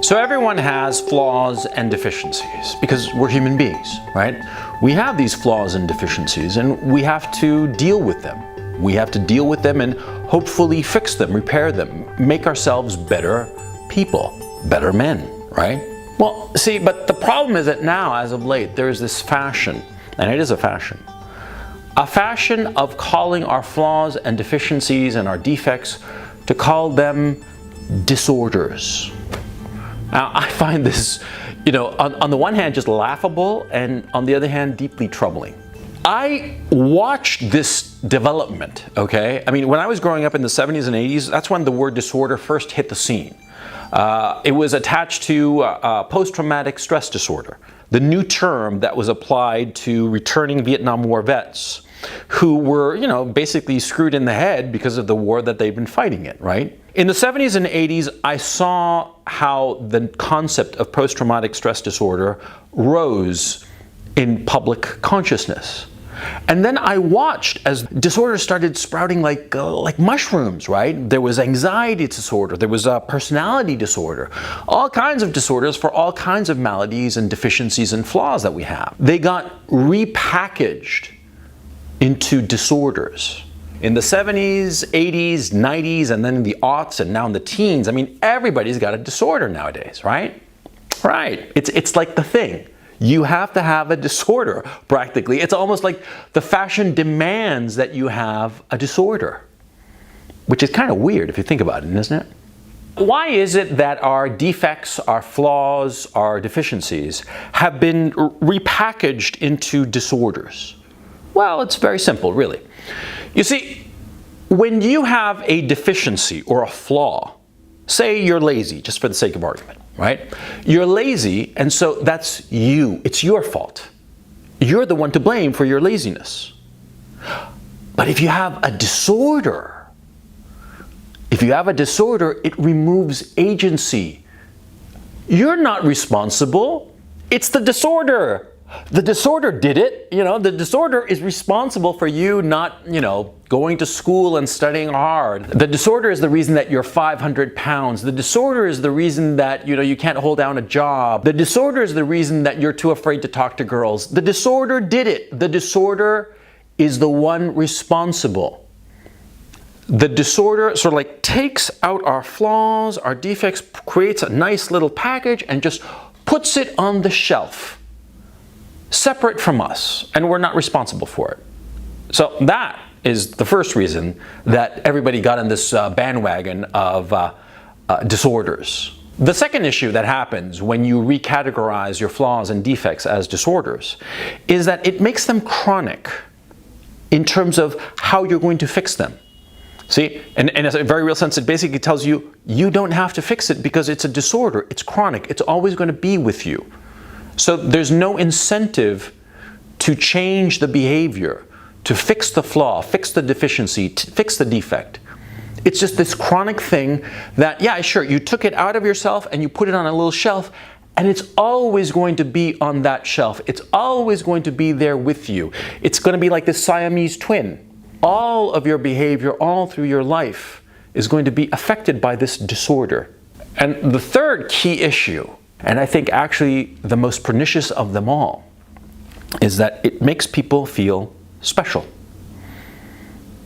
So everyone has flaws and deficiencies because we're human beings, right? We have these flaws and deficiencies and we have to deal with them. We have to deal with them and hopefully fix them, repair them, make ourselves better people, better men, right? Well, see, but the problem is that now, as of late, there is this fashion, and it is a fashion of calling our flaws and deficiencies and our defects, to call them disorders. Now, I find this, on the one hand, just laughable, and on the other hand, deeply troubling. I watched this development, okay? I mean, when I was growing up in the 70s and 80s, that's when the word disorder first hit the scene. It was attached to post-traumatic stress disorder, the new term that was applied to returning Vietnam War vets who were, basically screwed in the head because of the war that they've been fighting in, right? In the 70s and 80s, I saw how the concept of post-traumatic stress disorder rose in public consciousness. And then I watched as disorders started sprouting like mushrooms, right? There was anxiety disorder, there was a personality disorder, all kinds of disorders for all kinds of maladies and deficiencies and flaws that we have. They got repackaged into disorders. In the 70s, 80s, 90s, and then in the aughts, and now in the teens, I mean, everybody's got a disorder nowadays, right? Right. It's like the thing. You have to have a disorder, practically. It's almost like the fashion demands that you have a disorder, which is kind of weird if you think about it, isn't it? Why is it that our defects, our flaws, our deficiencies have been repackaged into disorders? Well, it's very simple, really. You see, when you have a deficiency or a flaw, say you're lazy, just for the sake of argument, right? You're lazy, and so that's you. It's your fault. You're the one to blame for your laziness. But if you have a disorder, it removes agency. You're not responsible. It's the disorder. The disorder did it. The disorder is responsible for you not, going to school and studying hard. The disorder is the reason that you're 500 pounds. The disorder is the reason that, you can't hold down a job. The disorder is the reason that you're too afraid to talk to girls. The disorder did it. The disorder is the one responsible. The disorder sort of like takes out our flaws, our defects, creates a nice little package and just puts it on the shelf, separate from us, and we're not responsible for it. So that is the first reason that everybody got in this bandwagon of disorders. The second issue that happens when you recategorize your flaws and defects as disorders is that it makes them chronic in terms of how you're going to fix them. See, and in a very real sense, it basically tells you, you don't have to fix it because it's a disorder, it's chronic, it's always going to be with you. So there's no incentive to change the behavior, to fix the flaw, fix the deficiency, fix the defect. It's just this chronic thing that, yeah, sure, you took it out of yourself and you put it on a little shelf, and it's always going to be on that shelf. It's always going to be there with you. It's going to be like this Siamese twin. All of your behavior, all through your life, is going to be affected by this disorder. And the third key issue, and I think actually the most pernicious of them all, is that it makes people feel special.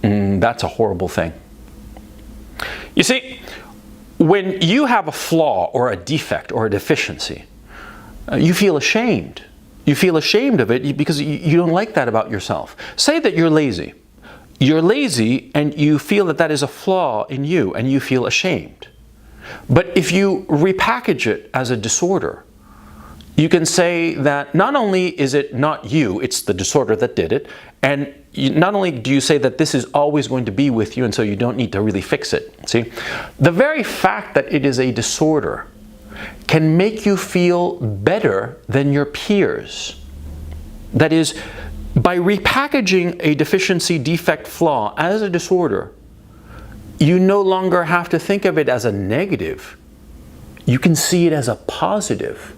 That's a horrible thing. You see, when you have a flaw or a defect or a deficiency, you feel ashamed. You feel ashamed of it because you don't like that about yourself. Say that you're lazy. You're lazy and you feel that that is a flaw in you and you feel ashamed. But if you repackage it as a disorder, you can say that not only is it not you, it's the disorder that did it, and not only do you say that this is always going to be with you and so you don't need to really fix it. See, the very fact that it is a disorder can make you feel better than your peers. That is, by repackaging a deficiency, defect, flaw as a disorder, you no longer have to think of it as a negative. You can see it as a positive.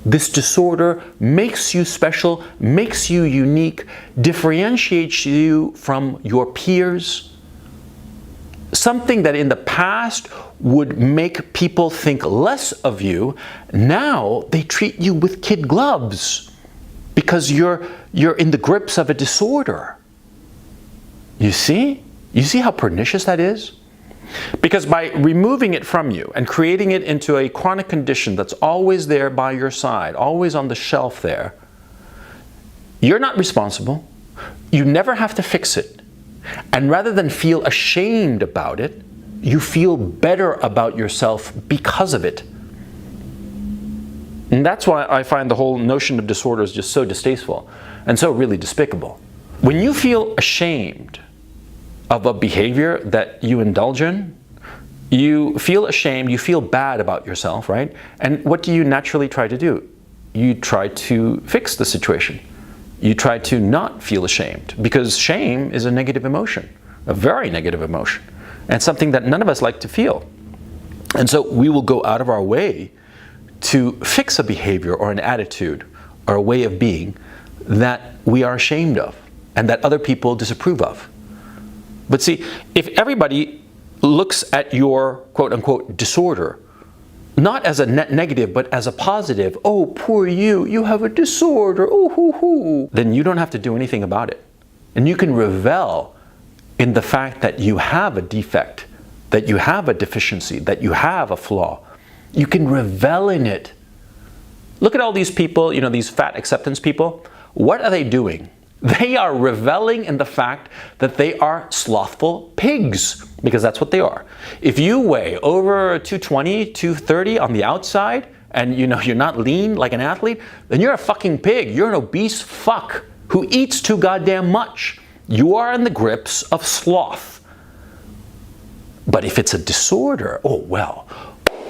This disorder makes you special, makes you unique, differentiates you from your peers, something that in the past would make people think less of you, now they treat you with kid gloves because you're in the grips of a disorder. You see? You see how pernicious that is? Because by removing it from you and creating it into a chronic condition that's always there by your side, always on the shelf there, you're not responsible. You never have to fix it. And rather than feel ashamed about it, you feel better about yourself because of it. And that's why I find the whole notion of disorder is just so distasteful and so really despicable. When you feel ashamed of a behavior that you indulge in, you feel ashamed, you feel bad about yourself, right? And what do you naturally try to do? You try to fix the situation. You try to not feel ashamed, because shame is a negative emotion, a very negative emotion, and something that none of us like to feel. And so we will go out of our way to fix a behavior or an attitude or a way of being that we are ashamed of and that other people disapprove of. But see, if everybody looks at your quote-unquote disorder not as a net negative, but as a positive, oh, poor you have a disorder, oh, hoo, hoo, then you don't have to do anything about it. And you can revel in the fact that you have a defect, that you have a deficiency, that you have a flaw. You can revel in it. Look at all these people, you know, these fat acceptance people. What are they doing? They are reveling in the fact that they are slothful pigs, because that's what they are. If you weigh over 220, 230 on the outside, and you know you're not lean like an athlete, then you're a fucking pig. You're an obese fuck who eats too goddamn much. You are in the grips of sloth. But if it's a disorder, oh well,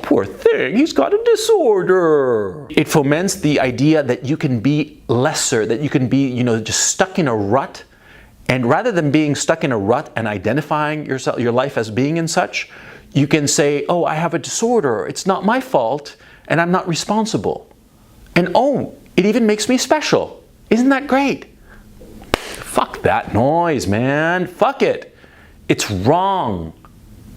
poor thing, he's got a disorder. It foments the idea that you can be lesser, that you can be, you know, just stuck in a rut. And rather than being stuck in a rut and identifying yourself, your life as being in such, you can say, oh, I have a disorder. It's not my fault, and I'm not responsible. And oh, it even makes me special. Isn't that great? Fuck that noise, man. Fuck it. It's wrong.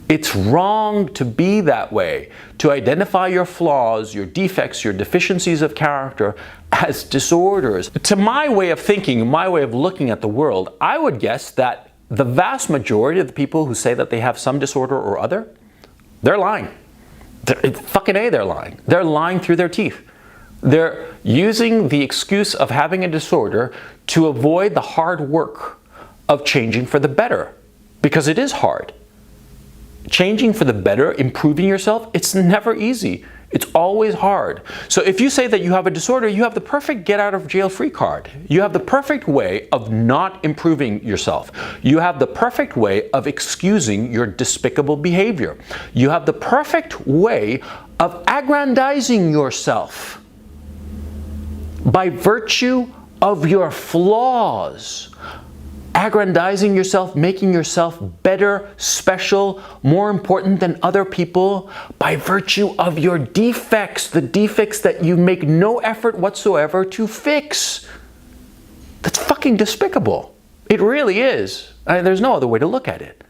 It's wrong to be that way, to identify your flaws, your defects, your deficiencies of character as disorders. To my way of thinking, my way of looking at the world, I would guess that the vast majority of the people who say that they have some disorder or other, they're lying. They're lying. They're lying through their teeth. They're using the excuse of having a disorder to avoid the hard work of changing for the better, because it is hard. Changing for the better, improving yourself, it's never easy. It's always hard. So if you say that you have a disorder, you have the perfect get out of jail free card. You have the perfect way of not improving yourself. You have the perfect way of excusing your despicable behavior. You have the perfect way of aggrandizing yourself by virtue of your flaws. Aggrandizing yourself, making yourself better, special, more important than other people by virtue of your defects, the defects that you make no effort whatsoever to fix. That's fucking despicable. It really is. There's no other way to look at it.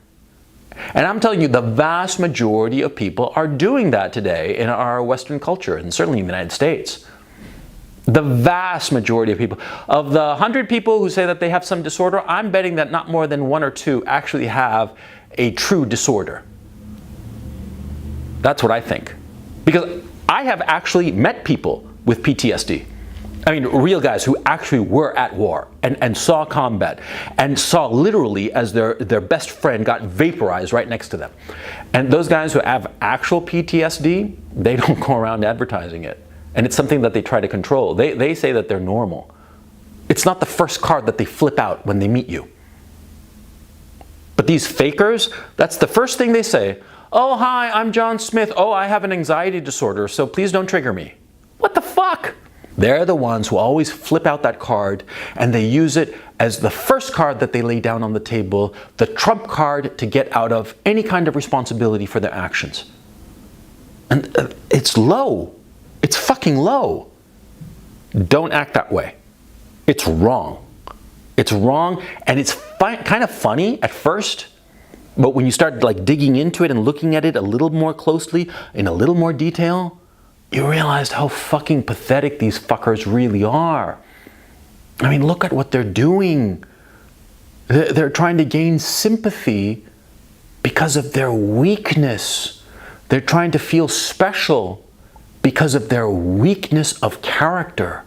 And I'm telling you, the vast majority of people are doing that today in our Western culture, and certainly in the United States. The vast majority of people. Of the 100 people who say that they have some disorder, I'm betting that not more than 1 or 2 actually have a true disorder. That's what I think. Because I have actually met people with PTSD. I mean, real guys who actually were at war and saw combat and saw literally as their best friend got vaporized right next to them. And those guys who have actual PTSD, they don't go around advertising it. And it's something that they try to control. They say that they're normal. It's not the first card that they flip out when they meet you. But these fakers, that's the first thing they say. Oh, hi, I'm John Smith. Oh, I have an anxiety disorder, so please don't trigger me. What the fuck? They're the ones who always flip out that card and they use it as the first card that they lay down on the table, the trump card to get out of any kind of responsibility for their actions. And it's low. It's fucking low. Don't act that way. It's wrong. It's wrong, and it's kind of funny at first But when you start like digging into it and looking at it a little more closely, in a little more detail, you realize how fucking pathetic these fuckers really are. I mean, look at what they're doing. They're trying to gain sympathy because of their weakness. They're trying to feel special because of their weakness of character.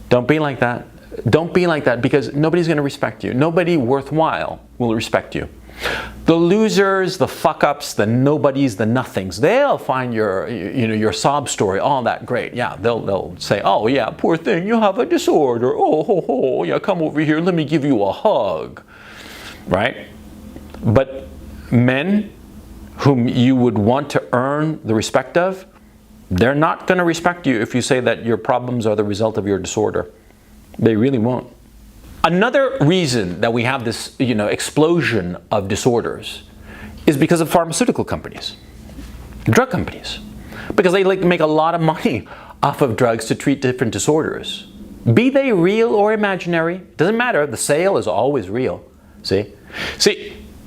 Don't be like that. Don't be like that, because nobody's going to respect you. Nobody worthwhile will respect you. The losers, the fuck-ups, the nobodies, the nothings, they'll find your sob story all that great. Yeah, they'll say, oh yeah, poor thing, you have a disorder. Oh, ho, ho, yeah, come over here, let me give you a hug. Right? But men whom you would want to earn the respect of, they're not going to respect you if you say that your problems are the result of your disorder. They really won't. Another reason that we have this, explosion of disorders is because of pharmaceutical companies, drug companies, because they make a lot of money off of drugs to treat different disorders. Be they real or imaginary, doesn't matter. The sale is always real. See,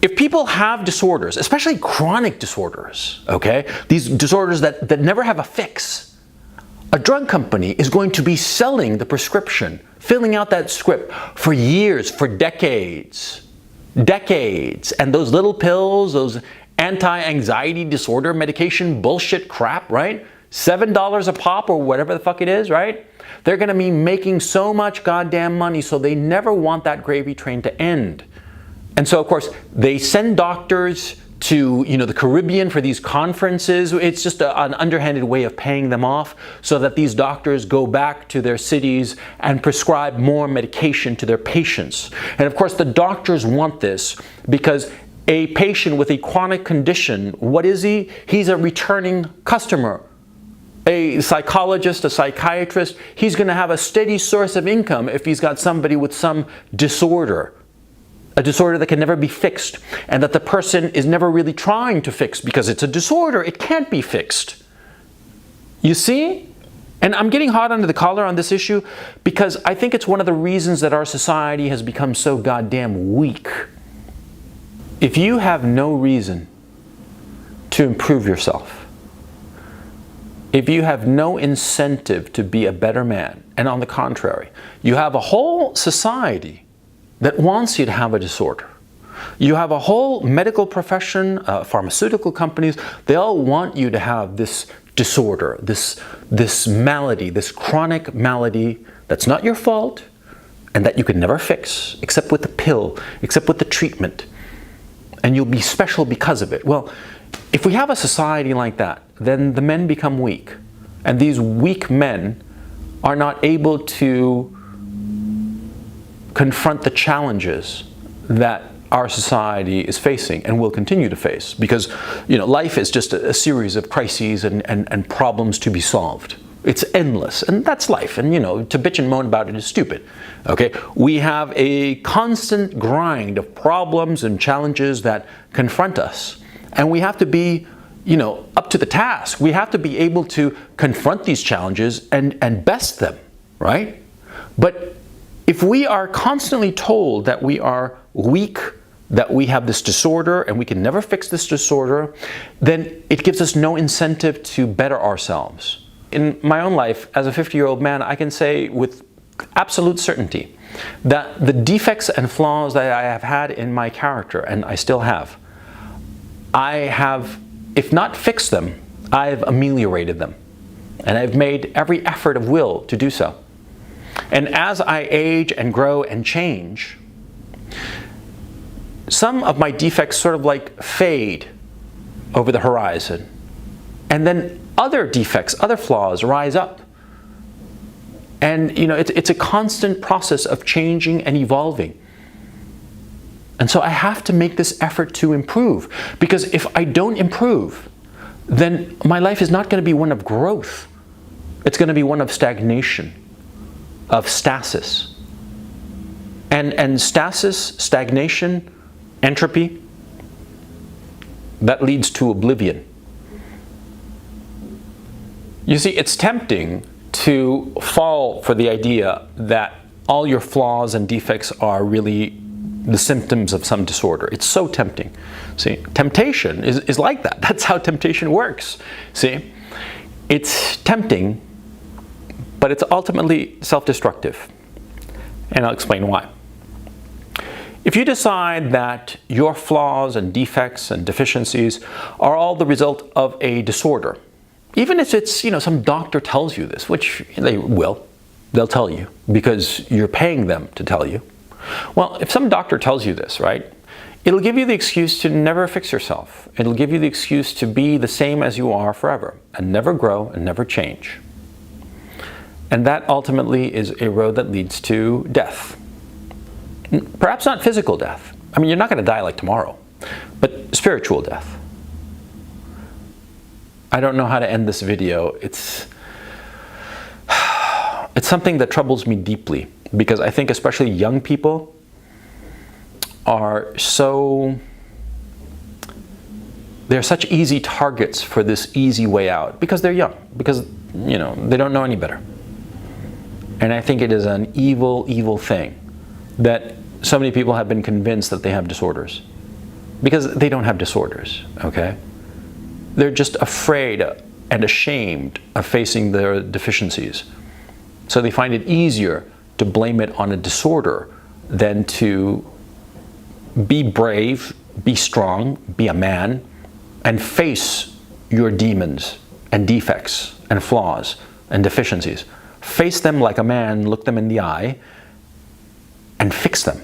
if people have disorders, especially chronic disorders, okay, these disorders that never have a fix, a drug company is going to be selling the prescription, filling out that script for years, for decades. And those little pills, those anti-anxiety disorder medication bullshit crap, right? $7 a pop or whatever the fuck it is, right? They're going to be making so much goddamn money, so they never want that gravy train to end. And so, of course, they send doctors to the Caribbean for these conferences. It's just an underhanded way of paying them off so that these doctors go back to their cities and prescribe more medication to their patients. And of course, the doctors want this because a patient with a chronic condition, what is he? He's a returning customer. A psychologist, a psychiatrist, he's going to have a steady source of income if he's got somebody with some disorder. A disorder that can never be fixed, and that the person is never really trying to fix because it's a disorder. It can't be fixed. You see? And I'm getting hot under the collar on this issue because I think it's one of the reasons that our society has become so goddamn weak. If you have no reason to improve yourself, if you have no incentive to be a better man, and on the contrary, you have a whole society that wants you to have a disorder. You have a whole medical profession, pharmaceutical companies, they all want you to have this disorder, this malady, this chronic malady that's not your fault and that you can never fix except with the pill, except with the treatment. And you'll be special because of it. Well, if we have a society like that, then the men become weak. And these weak men are not able to confront the challenges that our society is facing and will continue to face, because life is just a series of crises and problems to be solved. It's endless, and that's life, and to bitch and moan about it is stupid. Okay, we have a constant grind of problems and challenges that confront us, and we have to be up to the task. We have to be able to confront these challenges and best them, right? But if we are constantly told that we are weak, that we have this disorder and we can never fix this disorder, then it gives us no incentive to better ourselves. In my own life, as a 50-year-old man, I can say with absolute certainty that the defects and flaws that I have had in my character, and I still have, I have, if not fixed them, I've ameliorated them. And I've made every effort of will to do so. And as I age and grow and change, some of my defects sort of like fade over the horizon. And then other defects, other flaws rise up. And it's a constant process of changing and evolving. And so I have to make this effort to improve, because if I don't improve, then my life is not going to be one of growth. It's going to be one of stagnation, of stasis. And stasis, stagnation, entropy, that leads to oblivion. You see, it's tempting to fall for the idea that all your flaws and defects are really the symptoms of some disorder. It's so tempting. See, temptation is like that. That's how temptation works. See, it's tempting, but it's ultimately self-destructive. And I'll explain why. If you decide that your flaws and defects and deficiencies are all the result of a disorder, even if it's, some doctor tells you this, which they'll tell you because you're paying them to tell you. Well, if some doctor tells you this, right, it'll give you the excuse to never fix yourself. It'll give you the excuse to be the same as you are forever and never grow and never change. And that ultimately is a road that leads to death. Perhaps not physical death. I mean, you're not going to die like tomorrow, but spiritual death. I don't know how to end this video. It's something that troubles me deeply because I think especially young people are they're such easy targets for this easy way out because they're young, because, they don't know any better. And I think it is an evil, evil thing that so many people have been convinced that they have disorders. Because they don't have disorders, okay? They're just afraid and ashamed of facing their deficiencies. So they find it easier to blame it on a disorder than to be brave, be strong, be a man, and face your demons and defects and flaws and deficiencies. Face them like a man, look them in the eye, and fix them.